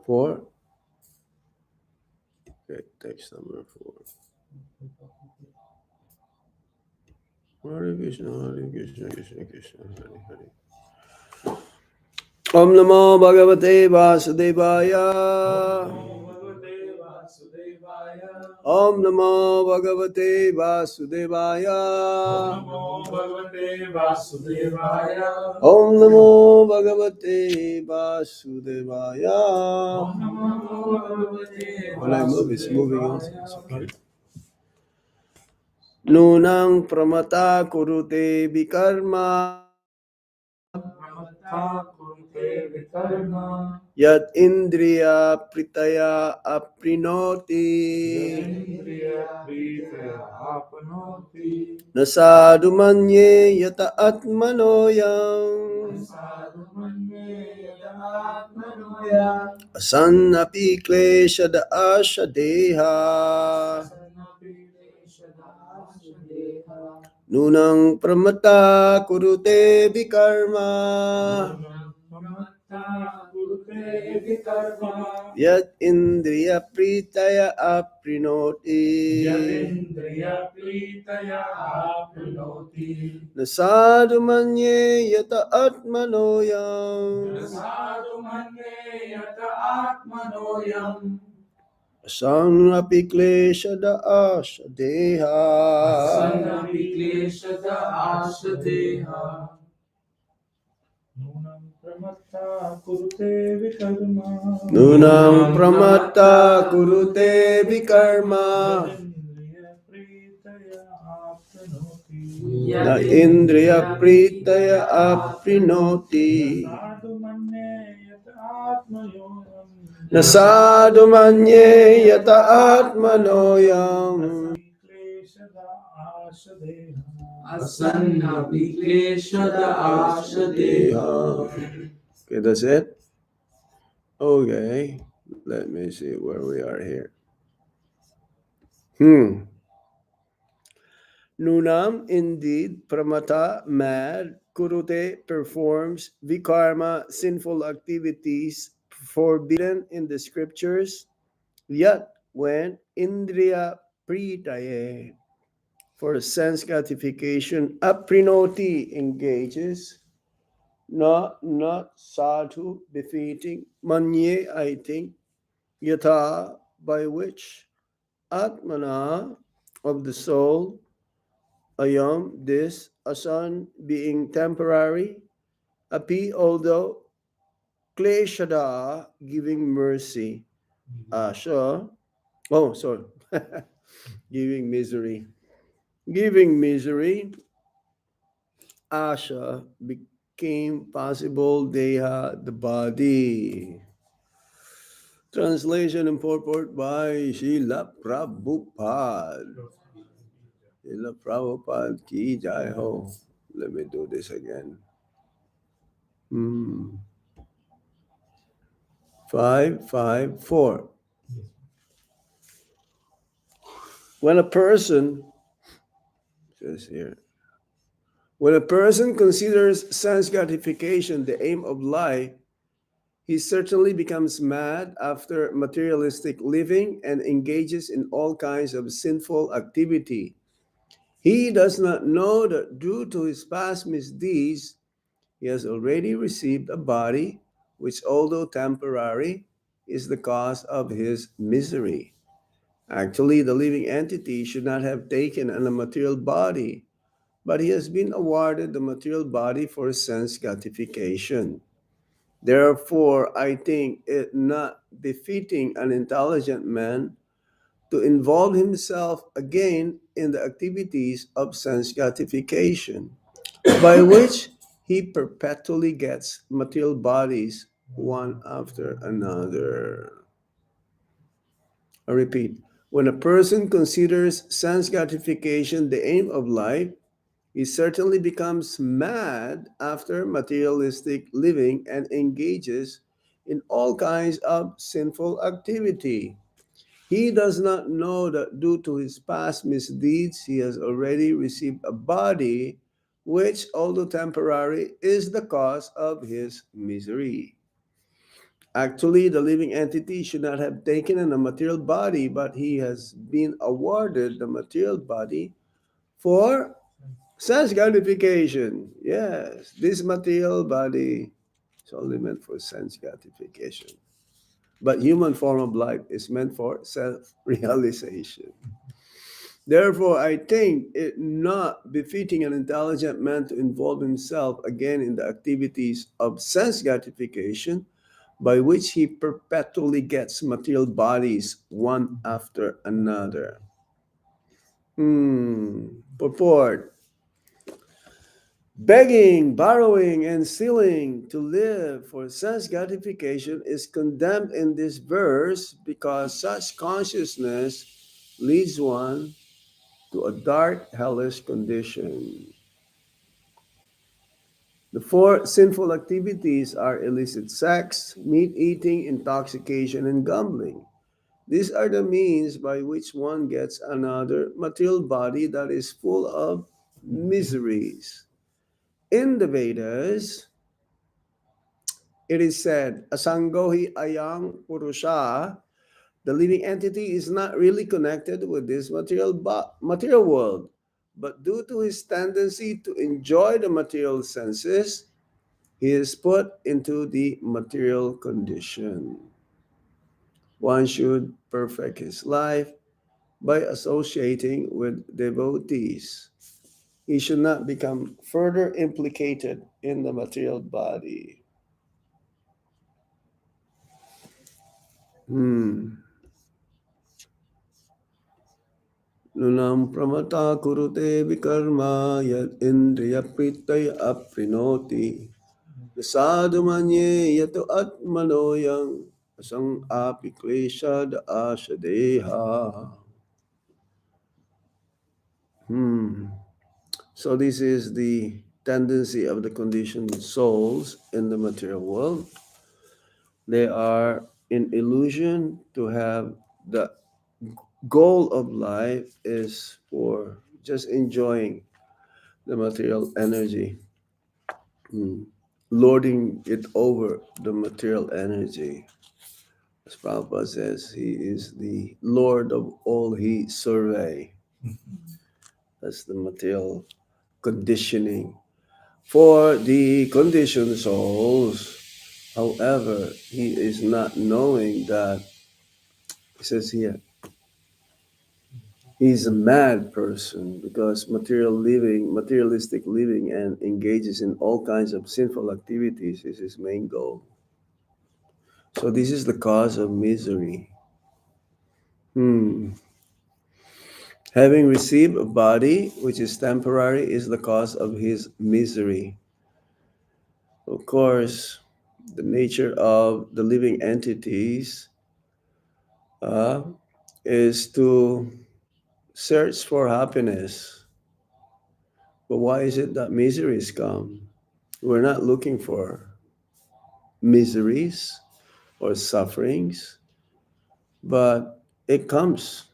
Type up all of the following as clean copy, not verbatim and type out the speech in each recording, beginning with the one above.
4? Okay, text number 4. Hare Krishna, Krishna Krishna, Hare Hare. Om Namo Bhagavate Vasudevaya. Om Namo Bhagavate Vasudevaya. Om Namo Bhagavate Vasudevaya. When I move, it's moving also. Okay. Nunang pramata kurute vikarma. Yat indriya pritaya aprinoti. Nasadu manye yata atmanoyam. Asannapi kleshada ashadeha. Nunang pramata kurute vikarma. Yat indriya pritaya aprinoti. Nasadu manye yata atmanoyam. Asannapi kleshada ashadeha. Nunang pramatta kurute vikarma. Na indriya pritaya aprinoti. Nasadu manye yata atmanoyam. Okay, that's it? Okay, let me see where we are here. Nunam, indeed, pramata, mad, kurute, performs, vikarma, sinful activities forbidden in the scriptures, yet when indriya pritaye, for sense gratification, aprinoti, engages, not sadhu, befitting, manye, I think, yata, by which, atmana, of the soul, ayam, this, asan, being temporary, api, although, kleshada, giving mercy, asha, oh, sorry, giving misery, asha, became possible, deha, the body. Translation and purport by Srila Prabhupada. Srila Prabhupada ki jai ho. Let me do this again. 5.5.4. When a person, says here, when a person considers sense gratification the aim of life, he certainly becomes mad after materialistic living and engages in all kinds of sinful activity. He does not know that due to his past misdeeds, he has already received a body which, although temporary, is the cause of his misery. Actually, the living entity should not have taken on a material body, but he has been awarded the material body for sense gratification. Therefore, I think it not befitting an intelligent man to involve himself again in the activities of sense gratification, by which he perpetually gets material bodies one after another. I repeat, when a person considers sense gratification the aim of life, he certainly becomes mad after materialistic living and engages in all kinds of sinful activity. He does not know that due to his past misdeeds, he has already received a body which, although temporary, is the cause of his misery. Actually, the living entity should not have taken on a material body, but he has been awarded the material body for sense gratification. Yes, this material body is only meant for sense gratification. But human form of life is meant for self-realization. Therefore, I think it not befitting an intelligent man to involve himself again in the activities of sense gratification, by which he perpetually gets material bodies one after another. Purport. Begging, borrowing, and stealing to live for sense gratification is condemned in this verse because such consciousness leads one to a dark, hellish condition. The four sinful activities are illicit sex, meat eating, intoxication, and gambling. These are the means by which one gets another material body that is full of miseries. In the Vedas, it is said, Asangohi ayang purusha, the living entity is not really connected with this material world, but due to his tendency to enjoy the material senses, he is put into the material condition. One should perfect his life by associating with devotees. He should not become further implicated in the material body. Nunam pramata kurute vikarma yad indriya pritaya aprinoti. Sadhu manye yato atmanoyang asang apiklesha da ashadeha. So this is the tendency of the conditioned souls in the material world. They are in illusion to have the goal of life is for just enjoying the material energy, lording it over the material energy. As Prabhupada says, he is the Lord of all he survey. That's the material conditioning. For the conditioned souls, however, he is not knowing that, he says here, he's a mad person because materialistic living, and engages in all kinds of sinful activities is his main goal. So this is the cause of misery. Having received a body which is temporary is the cause of his misery. Of course, the nature of the living entities uh, is to search for happiness. But why is it that miseries come? We're not looking for miseries or sufferings, but it comes.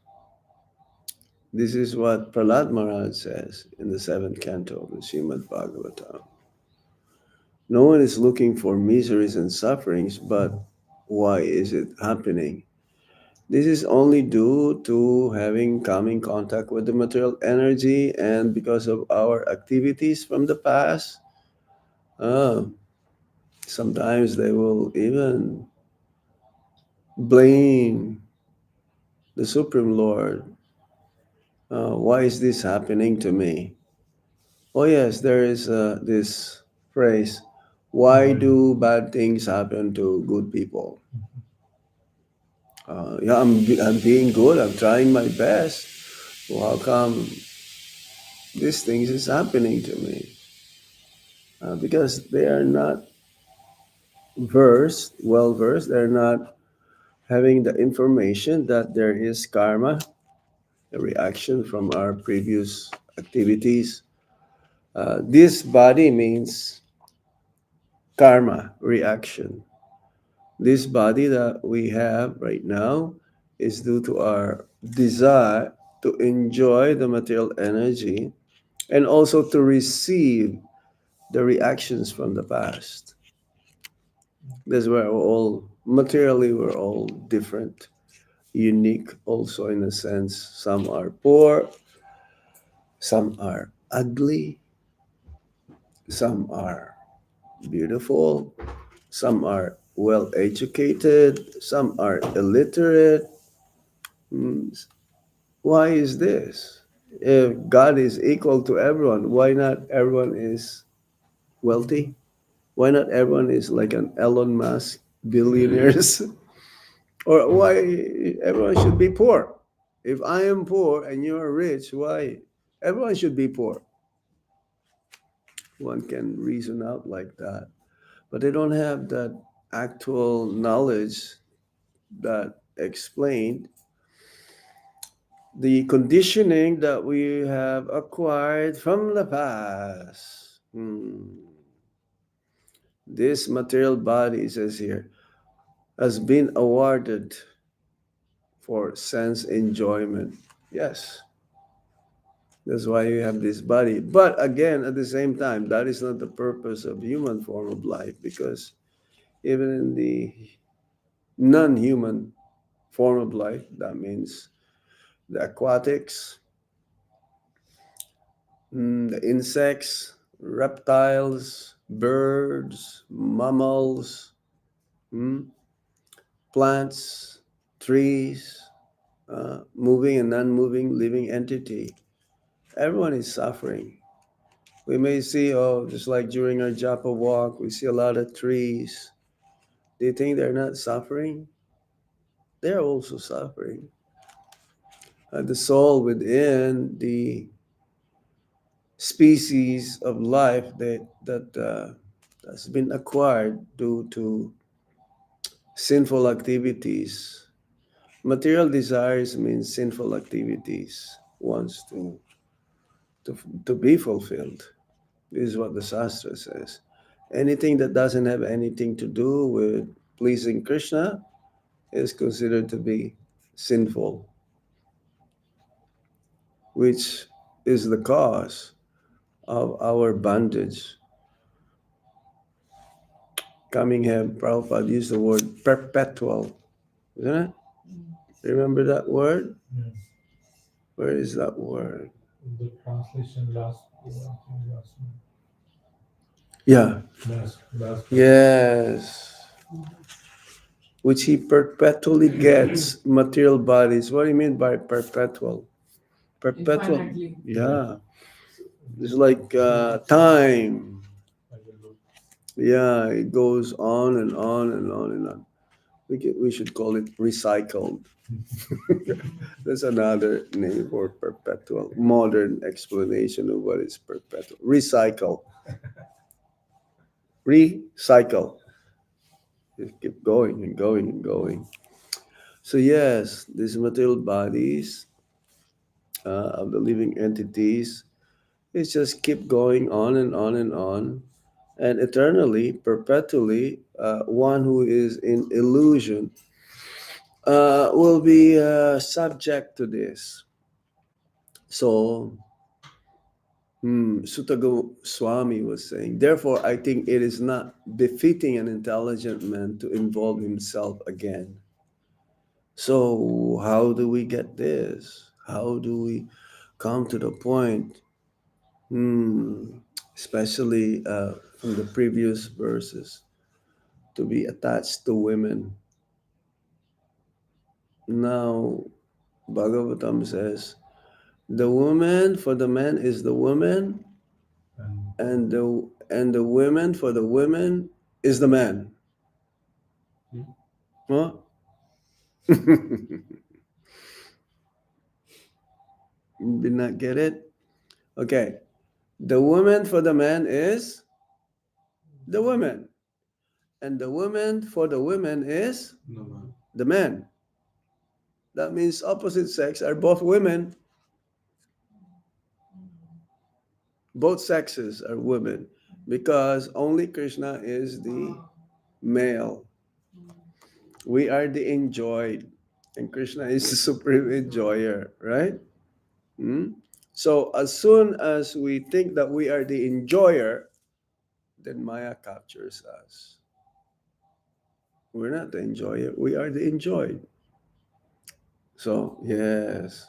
This is what Prahlad Maharaj says in the seventh canto of the S.Bhagavatam. No one is looking for miseries and sufferings, but why is it happening? This is only due to having come in contact with the material energy, and because of our activities from the past. Uh, Sometimes they will even blame the Supreme Lord. Why is this happening to me? Oh, yes, there is this phrase, why do bad things happen to good people? Yeah, I'm being good, I'm trying my best. Well, how come these things is happening to me? Because they are not well versed, they're not having the information that there is karma, a reaction from our previous activities. This body means karma, reaction. This body that we have right now is due to our desire to enjoy the material energy and also to receive the reactions from the past. That's where all Materially, we're all different, unique also in a sense. Some are poor, some are ugly, some are beautiful, some are well educated, some are illiterate. Hmm, why is this? If God is equal to everyone, why not everyone is wealthy? Why not everyone is like an Elon Musk billionaires? Or why everyone should be poor? If I am poor and you're rich, why everyone should be poor? One can reason out like that, but they don't have that actual knowledge that explained the conditioning that we have acquired from the past. This material body, it says here, has been awarded for sense enjoyment. Yes, that's why you have this body. But again, at the same time, that is not the purpose of human form of life, because even in the non-human form of life, that means the aquatics, the insects, reptiles, birds, mammals, mm, plants, trees, moving and non-moving living entity. Everyone is suffering. We may see, oh, just like during our Japa walk, we see a lot of trees. Do you think they're not suffering? They're also suffering. The soul within the species of life that's been acquired due to sinful activities. Material desires means sinful activities wants to, to be fulfilled. This is what the Shastra says. Anything that doesn't have anything to do with pleasing Krishna is considered to be sinful, which is the cause of our bondage. Cunningham Prabhupada used the word perpetual, isn't it? Remember that word? Yeah. Where is that word? The translation last one. Yeah. Last one. Yes. Which he perpetually gets material bodies. What do you mean by perpetual? Perpetual. Infinitely. Yeah. It's like time. Like a loop. Yeah, it goes on and on and on and on. We should call it recycled. That's another name for perpetual. Modern explanation of what is perpetual. Recycle. Recycle. Just keep going and going and going. So yes, these material bodies of the living entities, it just keep going on and on and on, and eternally, perpetually, one who is in illusion will be subject to this. So, Sutta Swami was saying, therefore, I think it is not befitting an intelligent man to involve himself again. So, how do we get this? How do we come to the point? Especially from the previous verses, to be attached to women. Now, Bhagavatam says, the woman for the man is the woman, And and the women for the women is the man. see, Huh? Did not get it? Okay. The woman for the man is the woman, and the woman for the women is no man. the man. That means opposite sex are both women. Both sexes are women, because only Krishna is the male. We are the enjoyed, and Krishna is the supreme enjoyer, right? Hmm? So as soon as we think that we are the enjoyer, then Maya captures us. We're not the enjoyer, we are the enjoyed. So, yes,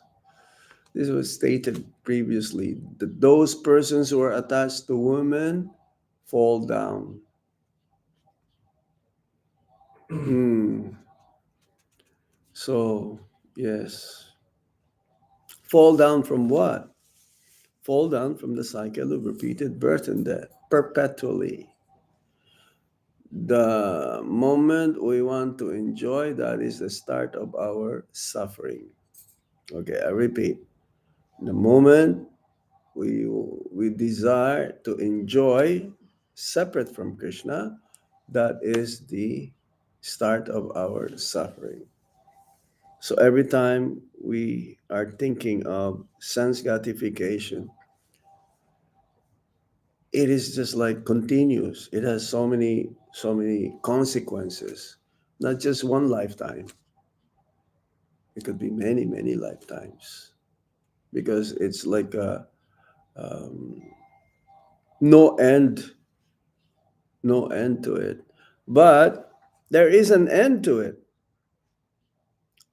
this was stated previously that those persons who are attached to women fall down. Hmm. So, yes. Fall down from what? Fall down from the cycle of repeated birth and death perpetually. The moment we want to enjoy, that is the start of our suffering. Okay, I repeat. The moment we desire to enjoy separate from Krishna, that is the start of our suffering. So every time we are thinking of sense gratification, it is just like continuous. It has so many consequences, not just one lifetime. It could be many lifetimes because it's like a um, no end, no end to it. But there is an end to it.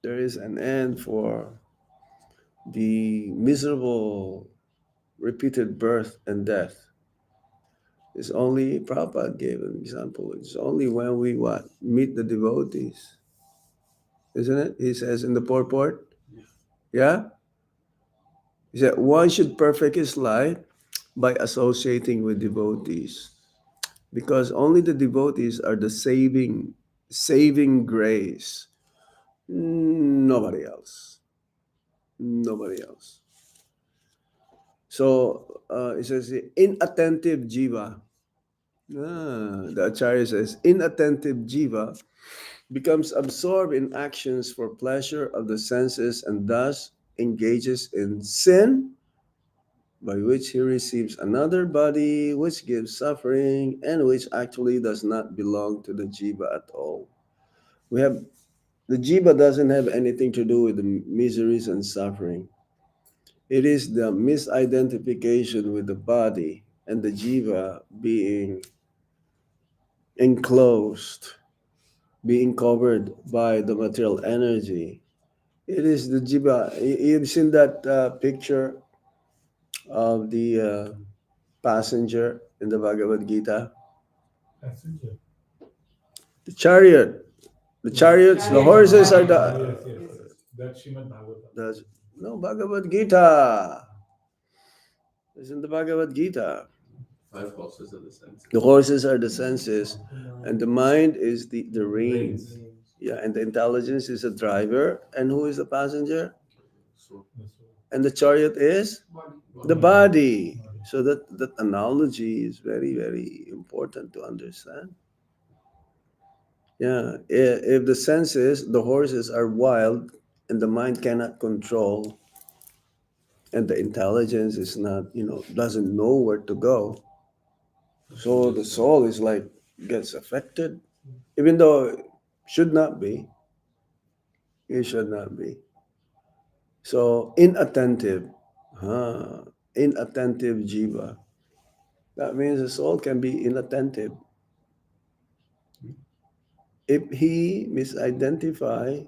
There is an end for the miserable repeated birth and death. It's only Prabhupada gave an example. It's only when we what meet the devotees, isn't it? He says in the purport, yeah. He said one should perfect his life by associating with devotees, because only the devotees are the saving grace. Nobody else. Nobody else. So it says inattentive jiva. The Acharya says inattentive jiva becomes absorbed in actions for pleasure of the senses and thus engages in sin, by which he receives another body which gives suffering and which actually does not belong to the jiva at all. We have the jiva doesn't have anything to do with the miseries and suffering. It is the misidentification with the body and the jiva being enclosed, being covered by the material energy. It is the jiva. You've seen that picture of the passenger in the Bhagavad Gita, Passenger. the chariot. The chariots, the horses are Yes, the. yes, yes. That's Srimad Bhagavatam. That's, no, Bhagavad Gita. It's in the Bhagavad Gita. Five horses are the senses. The horses are the senses, and the mind is the reins. Yeah, and the intelligence is the driver, and who is the passenger? So, The soul. And the chariot is the body. So that analogy is very important to understand. Yeah, if the senses, the horses are wild, and the mind cannot control, and the intelligence is not, doesn't know where to go. So the soul is like gets affected, even though it should not be. It should not be. So inattentive, inattentive jiva. That means the soul can be inattentive. If he misidentify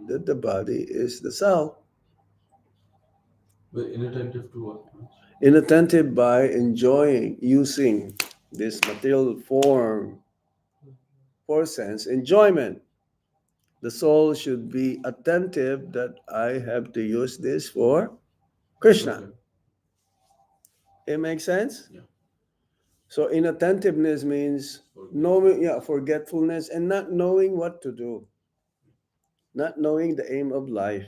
that the body is the self, but inattentive to what? inattentive by enjoying, using this material form for sense enjoyment. The soul should be attentive that I have to use this for Krishna. Okay. It makes sense? Yeah. So inattentiveness means knowing, forgetfulness and not knowing what to do, not knowing the aim of life.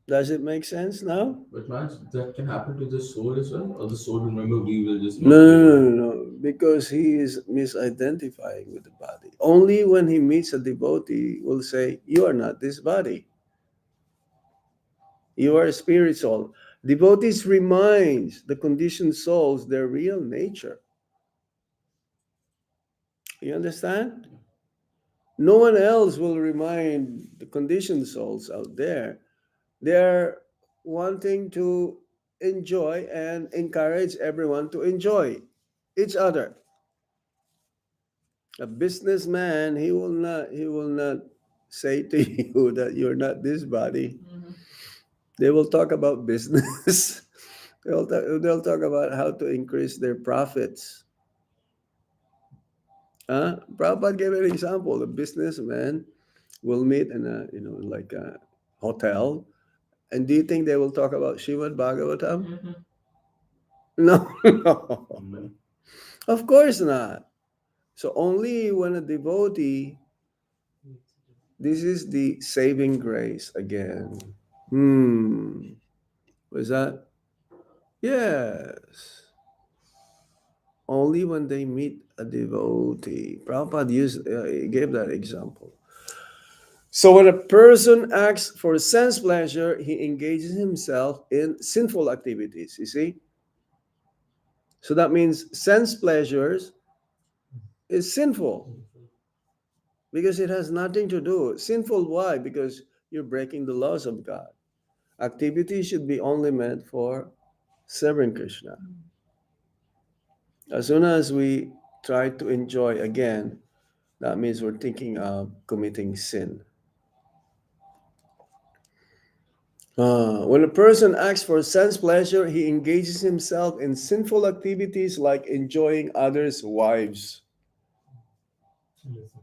Does it make sense now? But Raj, that can happen to the soul as well, or the soul, remember, we will just No, not no, be no, able no, no, because he is misidentifying with the body. Only when he meets a devotee will say, "You are not this body. You are a spirit soul." Devotees reminds the conditioned souls their real nature. You understand? No one else will remind the conditioned souls out there. They're wanting to enjoy and encourage everyone to enjoy each other. A businessman, he will not say to you that you're not this body. They will talk about business. They'll talk about how to increase their profits. Prabhupada gave an example. A businessman will meet in a like a hotel, and do you think they will talk about Srimad Bhagavatam? No, no, Mm. of course not. So only when a devotee, this is the saving grace again. Was that? Yes. Only when they meet a devotee. Prabhupada gave that example. So when a person acts for sense pleasure, he engages himself in sinful activities. You see? So that means sense pleasures is sinful because it has nothing to do. Sinful, why? Because you're breaking the laws of God. Activity should be only meant for serving Krishna. As soon as we try to enjoy again, that means we're thinking of committing sin. When a person acts for sense pleasure, he engages himself in sinful activities like enjoying others' wives. Yes, sir.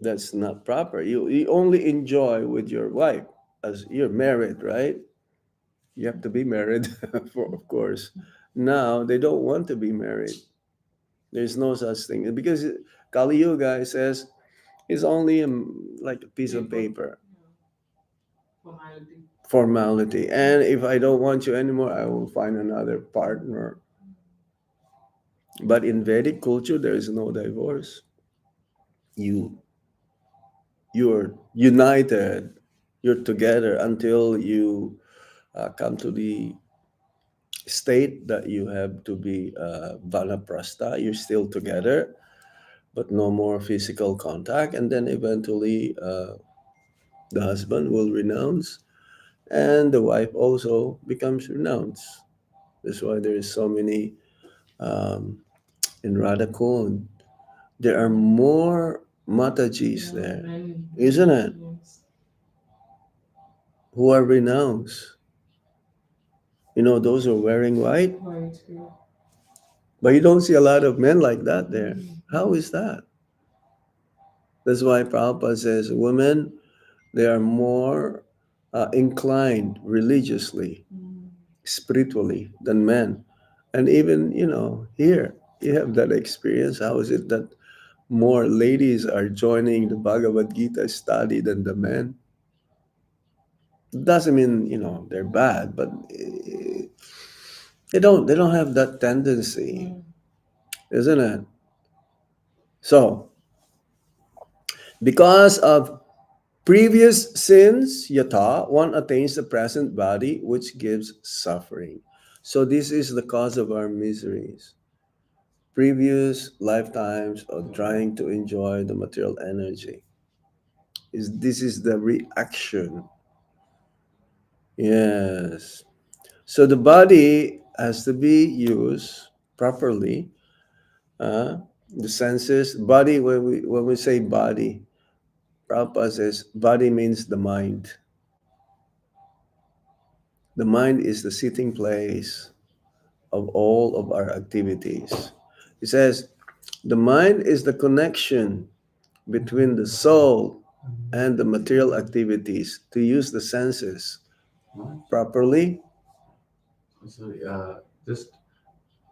That's not proper. You only enjoy with your wife as you're married, right? You have to be married, for, of course. Now they don't want to be married. There's no such thing because Kali Yuga says it's only like a piece of paper. Formality. And if I don't want you anymore, I will find another partner. But in Vedic culture, there is no divorce. You you're united. You're together until you come to the state that you have to be vanaprastha. You're still together, but no more physical contact. And then eventually, the husband will renounce, and the wife also becomes renounced. That's why there is so many um, in Radhakund. There are more Matajis there, isn't it? Who are renounced. You know, those who are wearing white. But you don't see a lot of men like that there. How is that? That's why Prabhupada says women, they are more inclined religiously, spiritually than men. And even, here, you have that experience. How is it that more ladies are joining the Bhagavad Gita study than the men? Doesn't mean, they're bad, but they don't have that tendency, isn't it? So, because of previous sins, yata, one attains the present body, which gives suffering. So this is the cause of our miseries. Previous lifetimes of trying to enjoy the material energy. This is the reaction. Yes. So the body has to be used properly. The senses, body. When we say body, Prabhupada says body means the mind. The mind is the sitting place of all of our activities. He says the mind is the connection between the soul and the material activities to use the senses Huh? properly. Sorry, just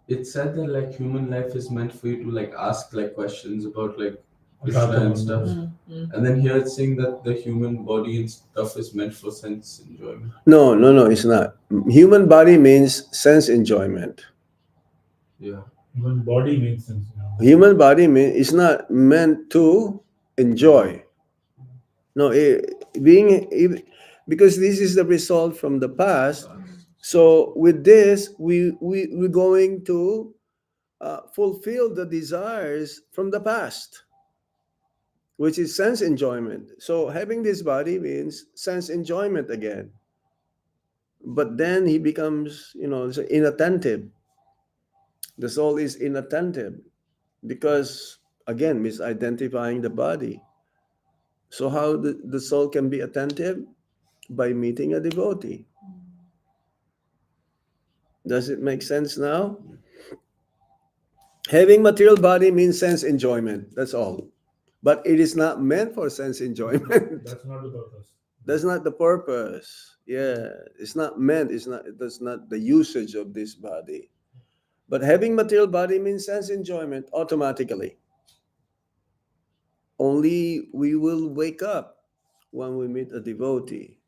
it said that like human life is meant for you to like ask like questions about like Krishna and stuff. And then here it's saying that the human body and stuff is meant for sense enjoyment. No, no, no, it's not. Human body means sense enjoyment. Yeah. Even body makes sense. Human body is not meant to enjoy. No, because this is the result from the past. So with this, we're going to fulfill the desires from the past, which is sense enjoyment. So having this body means sense enjoyment again. But then he becomes, inattentive. The soul is inattentive because Again, misidentifying the body. So how the soul can be attentive? By meeting a devotee. Does it make sense now? Having material body means sense enjoyment. That's all. But it is not meant for sense enjoyment. That's not the purpose. That's not the purpose. Yeah, it's not meant. That's not the usage of this body. But having material body means sense enjoyment automatically. Only we will wake up when we meet a devotee.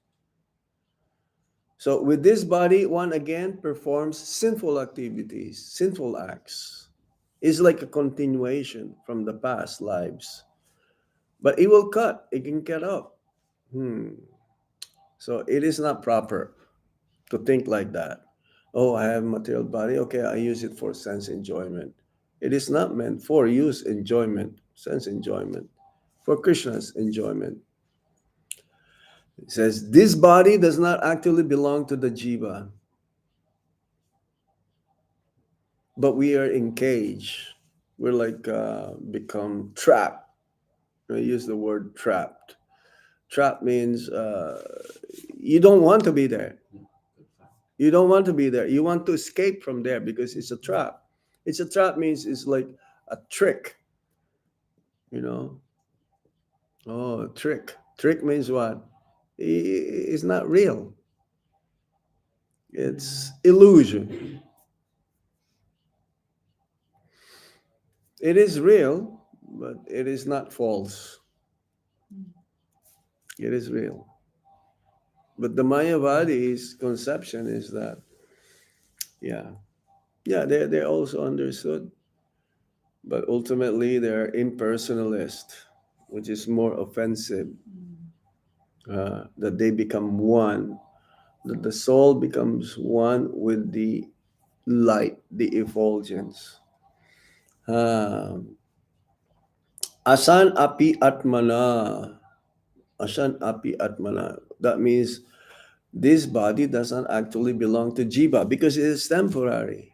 So with this body, one again performs sinful activities, sinful acts. It's like a continuation from the past lives. But it will cut, it can cut off. So it is not proper to think like that. Oh, I have material body. Okay, I use it for sense enjoyment. It is not meant for use enjoyment, sense enjoyment, for Krishna's enjoyment. It says, this body does not actually belong to the jiva, but we are engaged. We're like become trapped. I use the word trapped. Trap means you don't want to be there. You don't want to be there. You want to escape from there because it's a trap. It's a trap means it's like a trick. You know? Oh, trick. Trick means what? It's not real. It's illusion. It is real, but it is not false. It is real. But the Mayavadi's conception is that, yeah, they're also understood, but ultimately they're impersonalist, which is more offensive. That they become one, that the soul becomes one with the light, the effulgence. Asan api atmana. Asan api atmana. That means this body doesn't actually belong to jiva because it is temporary.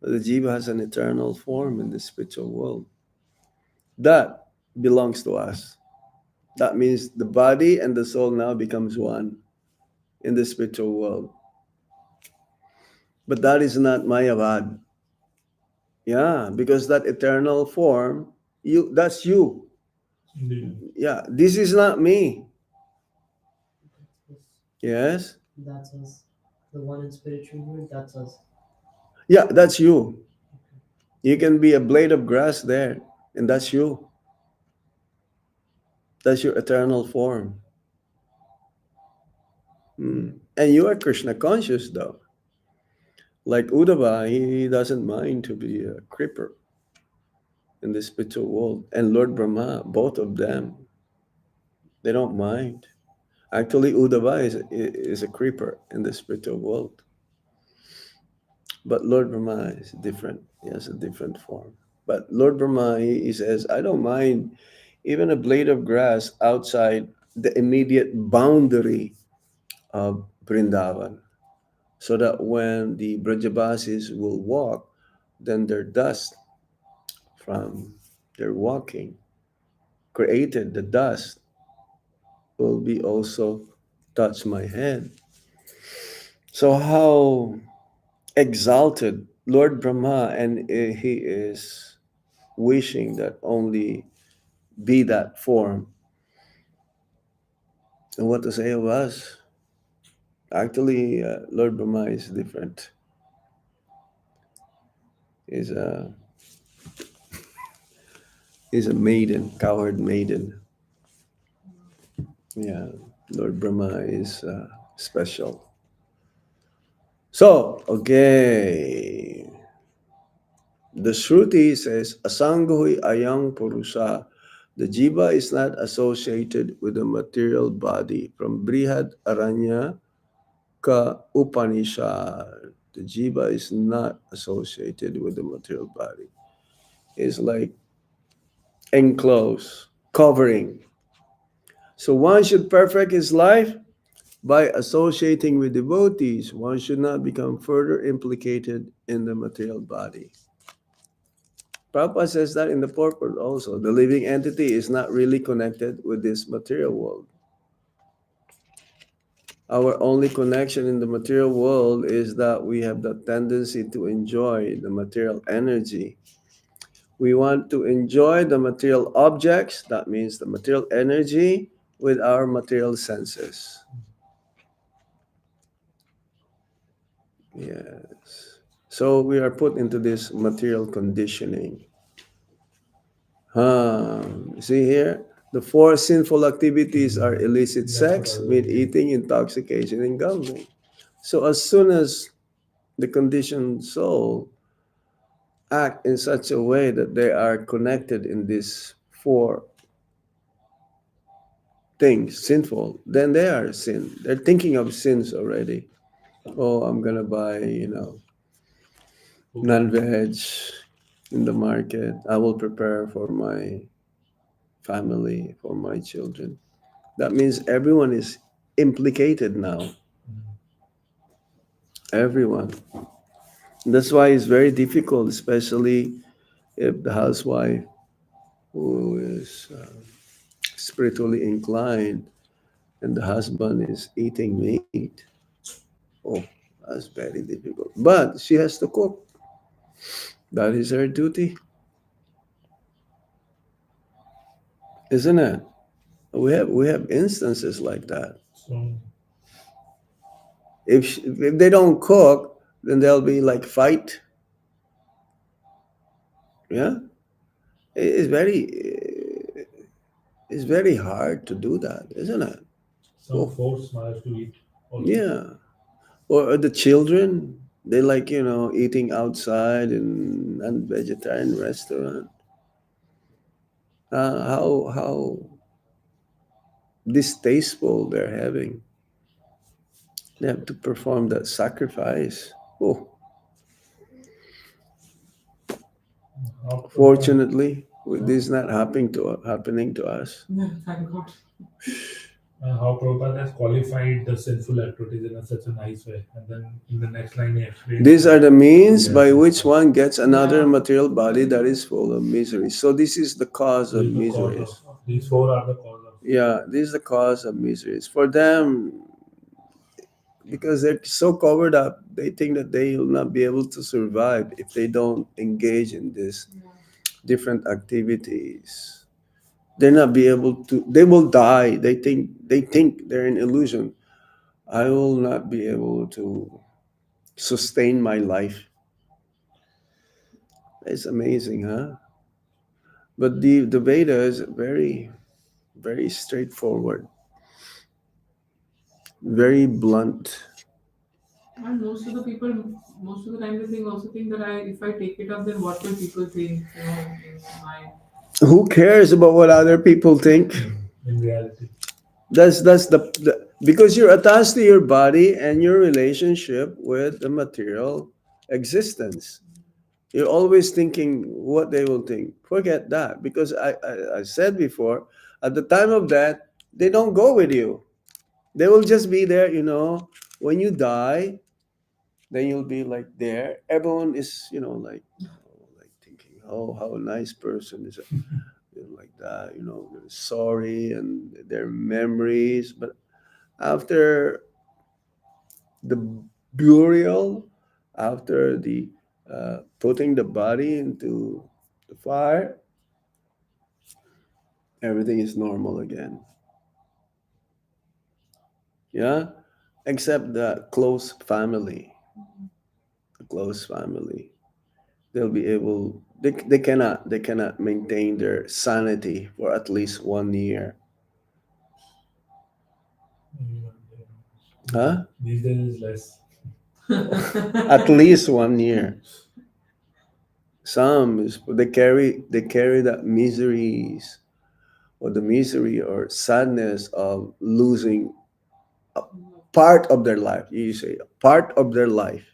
The jiva has an eternal form in the spiritual world. That belongs to us. That means the body and the soul now becomes one in the spiritual world. But that is not Mayavad. Yeah, because that eternal form, that's you. Indeed. Yeah, this is not me. Yes? That's us. The one in spiritual world, that's us. Yeah, that's you. You can be a blade of grass there, and that's you. That's your eternal form. And you are Krishna conscious, though. Like Uddhava, he doesn't mind to be a creeper in the spiritual world. And Lord Brahma, both of them, they don't mind. Actually, Uddhava is a creeper in the spiritual world. But Lord Brahma is different. He has a different form. But Lord Brahma, he says, I don't mind even a blade of grass outside the immediate boundary of Vrindavan, so that when the Brajabasis will walk, then their dust from their walking created, the dust will be also touch my head. So how exalted Lord Brahma, and he is wishing that only be that form. And what to say of us? Actually, Lord Brahma is different. He's a maiden, cowherd maiden. Yeah, Lord Brahma is special. So, okay. The Shruti says, Asangohi ayang purusa. The jiva is not associated with the material body. From Brihad Aranya Ka Upanishad. The jiva is not associated with the material body. It's like enclosed, covering. So one should perfect his life by associating with devotees. One should not become further implicated in the material body. Prabhupada says that in the purport also. The living entity is not really connected with this material world. Our only connection in the material world is that we have the tendency to enjoy the material energy. We want to enjoy the material objects, that means the material energy, with our material senses. Yes. So we are put into this material conditioning. See here? The four sinful activities are illicit sex, meat eating, intoxication, and gambling. So as soon as the conditioned soul act in such a way that they are connected in these four things, sinful, then they are sin. They're thinking of sins already. Oh, I'm gonna buy, non-veg in the market. I will prepare for my family, for my children. That means everyone is implicated now. Everyone. That's why it's very difficult, especially if the housewife who is spiritually inclined and the husband is eating meat. Oh, that's very difficult. But she has to cook. That is her duty, isn't it? We have instances like that. So, If they don't cook, then there'll be like fight. Yeah, it's very hard to do that, isn't it? some force marriage to eat also. Yeah, or the children, they like eating outside in non-vegetarian restaurant. How distasteful they're having. They have to perform that sacrifice. Oh, How fortunately, this is not happening to us. Thank God. how Prabhupada has qualified the sinful activities in such a nice way, and then in the next line he explains. These are the means Yes, by yes, which yes. one gets another Yeah. material body that is full of misery. So this is the cause of These the cause miseries. of these four are the cause of. Yeah, this is the cause of miseries. For them, because they're so covered up, they think that they will not be able to survive if they don't engage in these different activities. They're not be able to. They will die. They think they're an illusion. I will not be able to sustain my life. It's amazing, huh? But the Veda is very, very straightforward, very blunt. And most of the time, they also think that if I take it up, then what will people think? In my Who cares about what other people think? In reality, That's the because you're attached to your body and your relationship with the material existence. You're always thinking what they will think. Forget that, because I said before, at the time of death, they don't go with you. They will just be there. When you die, then you'll be like there. Everyone is, like thinking, oh, how a nice person is, like that. Sorry, and their memories. But after the burial, after the putting the body into the fire, everything is normal again. Yeah, except the close family. The close family, they'll be able. They cannot maintain their sanity for at least 1 year. Huh? these days is less. At least 1 year. Some is they carry that miseries, or the misery or sadness of losing a part of their life. You say part of their life,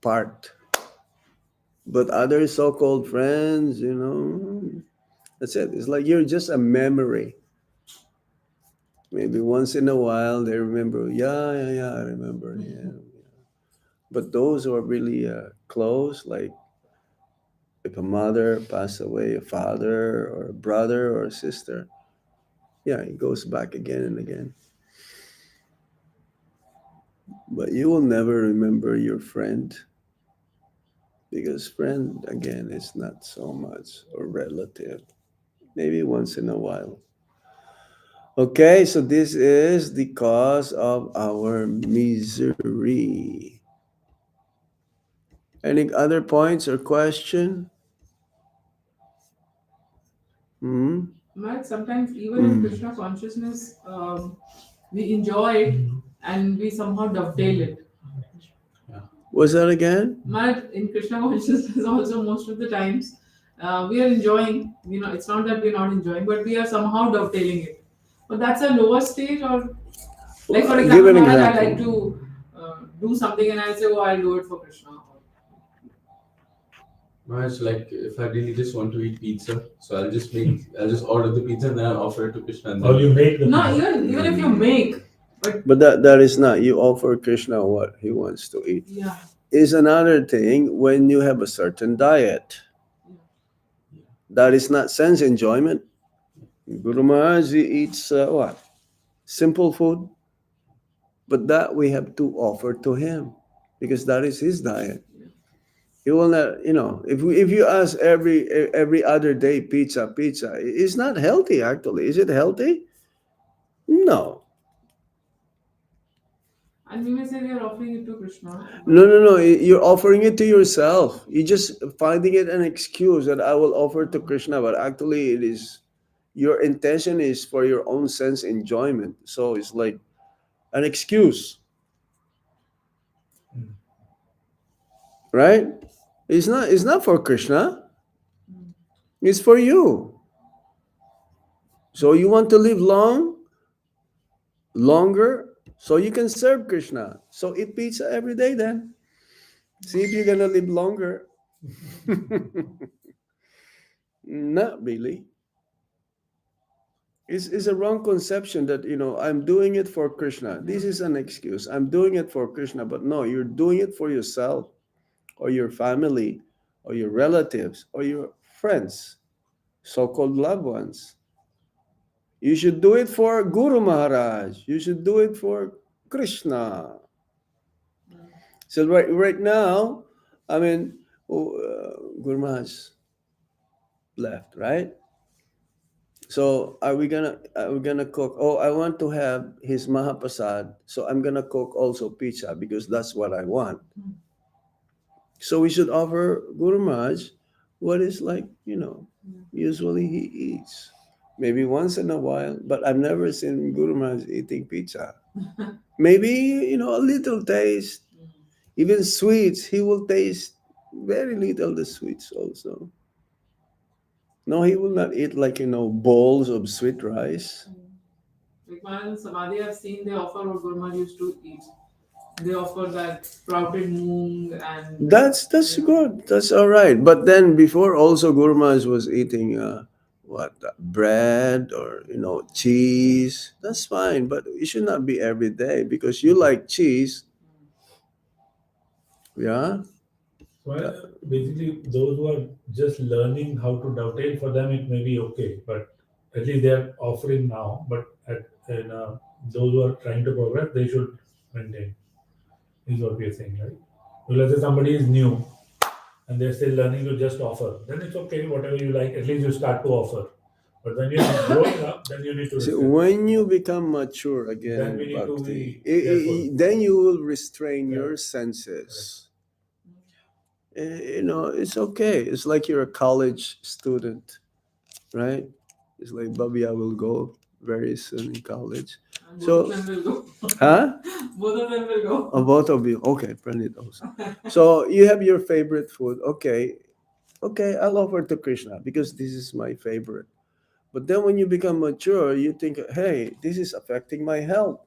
part. But other so-called friends, that's it. It's like you're just a memory. Maybe once in a while they remember. Yeah, yeah, yeah. I remember. Yeah. But those who are really close, like If a mother passed away, a father or a brother or a sister, yeah, it goes back again and again. But you will never remember your friend, because friend again is not so much or relative. Maybe once in a while. Okay, so this is the cause of our misery. Any other points or question? Hmm? But sometimes even in Krishna consciousness, we enjoy it and we somehow dovetail it. What's that again? But in Krishna consciousness, also most of the times, we are enjoying. It's not that we're not enjoying, but we are somehow dovetailing it. But that's a lower stage, or like for Give example, an Maharaj, I like example. to do something, and I say, "Oh, I'll do it for Krishna." It's like if I really just want to eat pizza, so I'll just order the pizza and then I'll offer it to Krishna. And then Or you make the No, pizza. even if you make, But that is not, you offer Krishna what he wants to eat. yeah, Is another thing when you have a certain diet. That is not sense enjoyment. Guru Maharaj he eats what? Simple food. But that we have to offer to him because that is his diet. He will not, if you ask every other day pizza, it's not healthy actually. Is it healthy? No. and we may say we are offering it to Krishna. No. You're offering it to yourself. You're just finding it an excuse that I will offer to Krishna, but actually it is your intention is for your own sense enjoyment. So it's like an excuse, right? It's not for Krishna. It's for you. So you want to live longer, so you can serve Krishna. So eat pizza every day then. See if you're gonna live longer. Not really. It's a wrong conception that I'm doing it for Krishna. This is an excuse. I'm doing it for Krishna, but no, you're doing it for yourself or your family or your relatives or your friends, so-called loved ones. You should do it for Guru Maharaj. You should do it for Krishna. So right now, I mean, Guru Maharaj left, right? So are we gonna cook? Oh, I want to have his Mahaprasad, so I'm gonna cook also pizza because that's what I want. So we should offer Guru Maharaj what is like, usually he eats. Maybe once in a while, but I've never seen Guru Maharaj eating pizza. Maybe, a little taste. Even sweets, he will taste very little the sweets also. No, he will not eat like, bowls of sweet rice. Like Maharaj and Samadhi, I've seen they offer what Guru Maharaj used to eat. They offer that sprouted moong and That's good. That's all right. But then before also Guru Maharaj was eating bread or cheese. That's fine, but it should not be every day because you like cheese. Yeah. So basically, those who are just learning how to dovetail, for them it may be okay, but at least they are offering now. But those who are trying to progress, they should maintain. Is what we are saying, right? So let's say somebody is new and they're still learning to just offer, then it's okay, whatever you like. At least you start to offer. But when you're growing up, then you need to See, restrict. when you become mature again Then we in need to bhakti, be careful. then you will restrain your Correct. senses. It's okay. It's like you're a college student, right? It's like Bobby, I will go very soon in college. both So, of them will go. huh? Both of them will go. Oh, both of you. Okay, Pranit also. So you have your favorite food. Okay, I'll offer to Krishna because this is my favorite. But then when you become mature, you think, hey, this is affecting my health.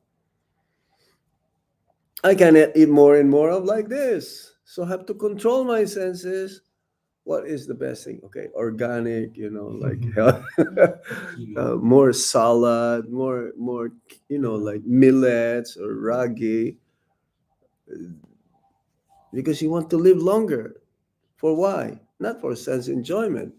I cannot eat more and more of like this. So I have to control my senses. What is the best thing? Okay, organic, like health, more salad, more, like millets or ragi, because you want to live longer. For why? not for sense enjoyment,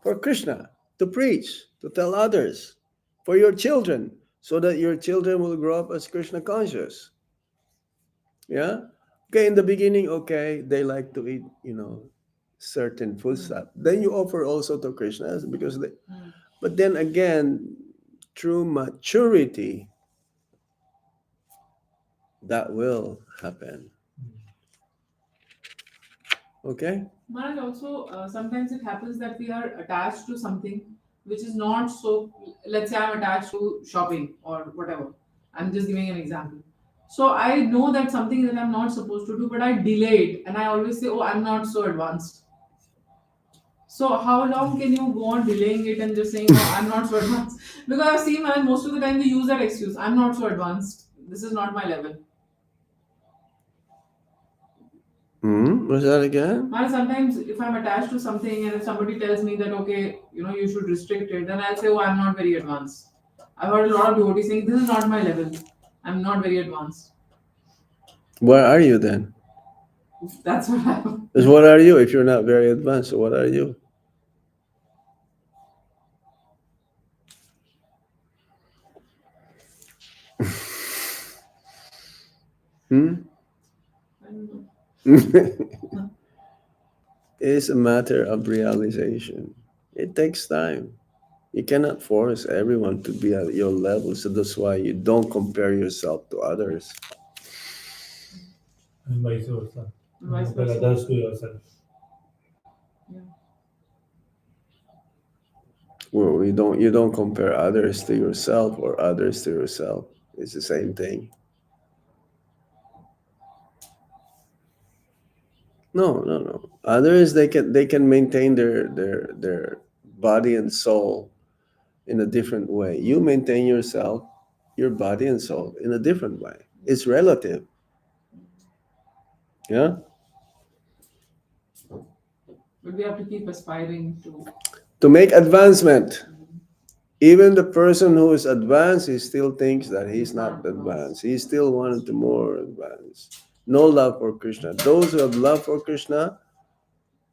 for Krishna, to preach, to tell others, for your children, so that your children will grow up as Krishna conscious. Yeah? Okay, in the beginning, okay, they like to eat, certain food stuff. Then you offer also to Krishna because they, but then again, through maturity, that will happen. Okay? Maharaj, also sometimes it happens that we are attached to something which is not so. Let's say I'm attached to shopping or whatever. I'm just giving an example. So I know that something that I'm not supposed to do, but I delay it, and I always say, "Oh, I'm not so advanced." So how long can you go on delaying it and just saying, "Oh, I'm not so advanced"? Because I've seen, man, most of the time they use that excuse. I'm not so advanced. This is not my level. What's that again? And sometimes if I'm attached to something and if somebody tells me that okay, you should restrict it, then I'll say, oh, I'm not very advanced. I've heard a lot of devotees saying this is not my level. I'm not very advanced. Where are you then? That's what I'm. Because what are you if you're not very advanced? So what are you? I don't know. It's a matter of realization. It takes time. You cannot force everyone to be at your level, so that's why you don't compare yourself to others. And vice versa. Vice Compare versa. others to yourself. Yeah. Well, you don't compare others to yourself or others to yourself. It's the same thing. No. Others they can maintain their body and soul in a different way. You maintain yourself, your body and soul in a different way. It's relative. Yeah. But we have to keep aspiring To make advancement. Even the person who is advanced, he still thinks that he's not advanced. He still wanted to more advanced. No love for Krishna. Those who have love for Krishna,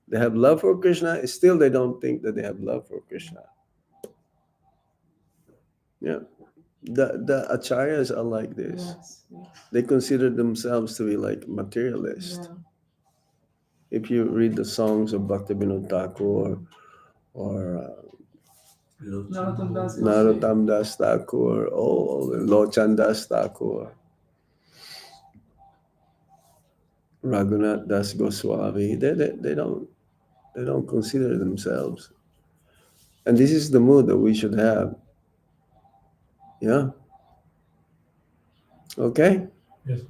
they have love for Krishna, still they don't think that they have love for Krishna. Yeah. The acharyas are like this. Yes. They consider themselves to be like materialists. Yeah. If you read the songs of Bhaktivinoda Thakur or Narottam Das Goswami. Narottam Das Thakur, Lochan Das Thakur, Raghunath Das Goswami, they don't consider themselves. And this is the mood that we should have. Yeah. Okay? Yes.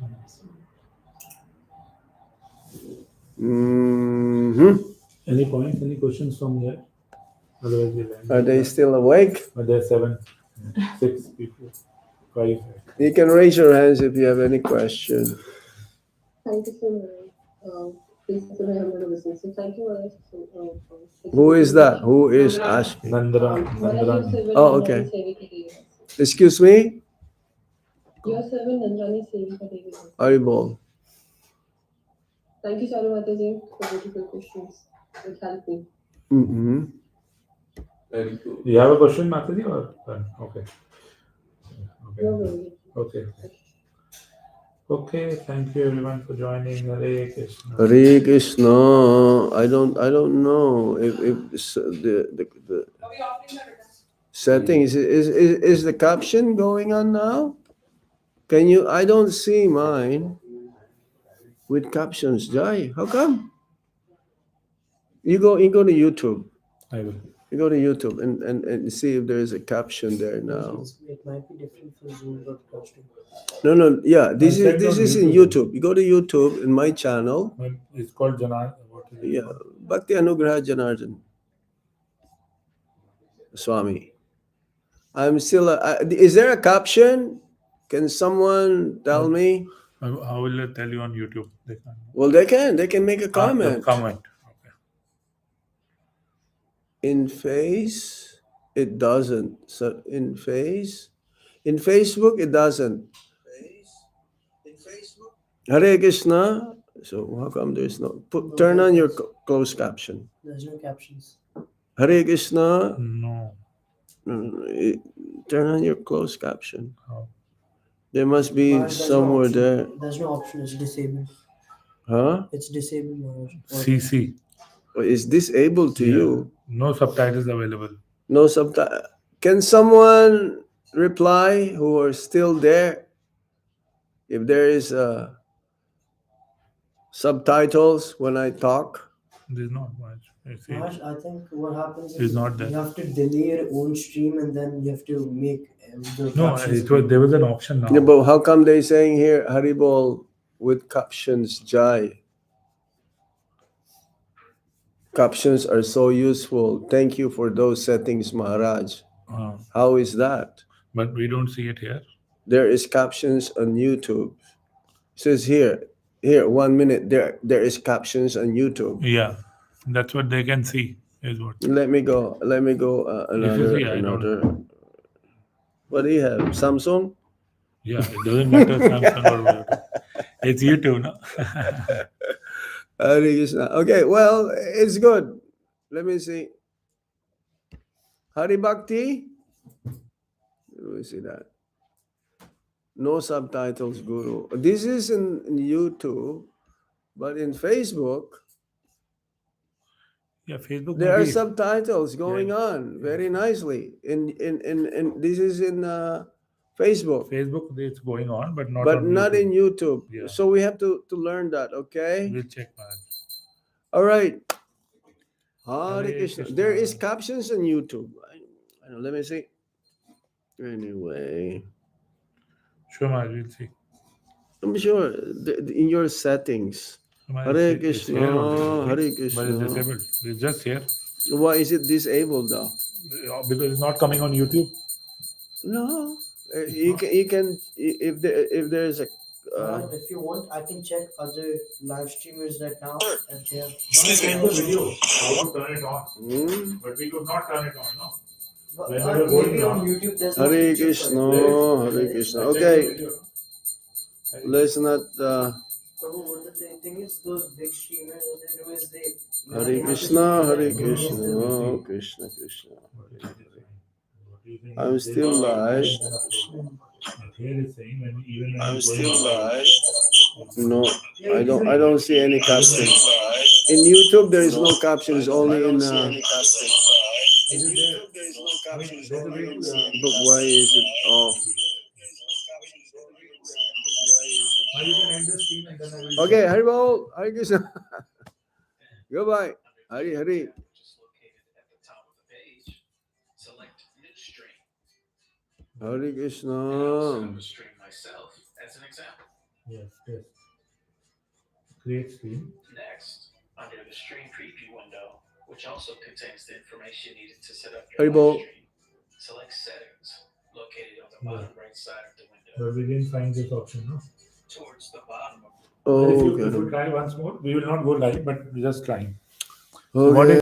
Any points, any questions from here? Otherwise, we'll end. Are they still awake? But there are 7, 6 people, 5. You can raise your hands if you have any question. Thank you so much. Basically, I'm going to listen. So thank you, Maharaj. Who is that? Who is asking? Nandrani. Oh, okay. Excuse me? Your servant Nandrani Sevika Devi. Haribol. Thank you, Charu Mataji, for beautiful questions. It helped me. Mm-hmm. Very cool. You have a question, Mataji? Or okay. You're very Okay. Okay. Thank you everyone for joining. Hare Krishna. Hare Krishna. I don't know if the setting is the caption going on now? Can you? I don't see mine with captions. Jai, how come? You go to YouTube. I will. You go to YouTube and see if there is a caption there now. It might be different from Zoom broadcasting. No. Yeah, this checked is on in YouTube. YouTube. You go to YouTube in my channel. It's called Jana. What is it? Yeah, Bhakti Anugraha Janardhan Swami. I'm still. Is there a caption? Can someone tell me? How will I tell you on YouTube? They can't. Well, they can. They can make a comment. Comment. Okay. In Face, it doesn't. So in Facebook, it doesn't. Hare Krishna. So how come there's no? No Turn on your captions. closed caption. There's no captions. Hare Krishna. No. Turn on your closed caption. How? There must be Maharaj, there's no somewhere option. there. There's no option. It's disabled. Huh? It's disabled, Maharaj. CC. Is disabled to Yeah. you? No subtitles available. No subtitle. Can someone reply who are still there? If there is subtitles when I talk. There's not much. I see. Maharaj, I think what happens It's is not there. you have to delay your own stream and then you have to make the No, captions. there was an option now. Yeah, but how come they saying here Haribol with captions Jai? Captions are so useful. Thank you for those settings, Maharaj. How is that? But we don't see it here. There is captions on YouTube. It says here 1 minute. There is captions on YouTube. Yeah, that's what they can see. Is what. Let me go. Another. What do you have? Samsung? Yeah, it doesn't matter Samsung or whatever. It's YouTube, no? Hare Krishna. Okay, well, it's good. Let me see. Hari Bhakti. Let me see that. No subtitles, Guru. This is in YouTube, but in Facebook, Yeah, Facebook. there are maybe- subtitles going on very nicely. In this is in Facebook, Facebook, it's going on, but not but on not YouTube. in YouTube. Yeah. So we have to learn that. Okay. We'll check, man. All right. Hare Hare Krishna. Krishna. There is captions on YouTube. I don't know, let me see. Anyway, Sure, Maharaj, we'll see. I'm sure in your settings. Maharaj, Hare it's Krishna, here only, Hare But it's Krishna. disabled. It's just here. Why is it disabled though? Because it's not coming on YouTube. No, you can if there's a. Maharaj, if you want, I can check other live streamers right now if they have. The video. How to turn it on. Hmm? But we could not turn it on, no? But When we were going maybe on down. YouTube there's no Hare feature for Krishna, it. Hare Krishna. I checked the Okay, video. let's not. Prabhu, what the thing is, those big streamers, what they do is they. Hare they have Krishna, to- Hare Krishna, oh, Krishna Krishna. I'm still live. Here it's saying when even when I'm it's still going on. live. No, I don't see any captions. In YouTube, there is no captions. Only in. Is it there? There's a way to, But why is it off? or you can end the stream and then I will. Okay, Haribol, Hare Krishna. Goodbye. Hari Hari. Hare Krishna. Yes, yes. Create stream. Next, under the stream preview window, which also contains the information needed to set up your Haribol. live stream, select settings located on the bottom right side of the window. But we didn't find this option, no? Towards the bottom of Oh, If you okay. try once more, we will not go live, but we're just trying. Okay. What is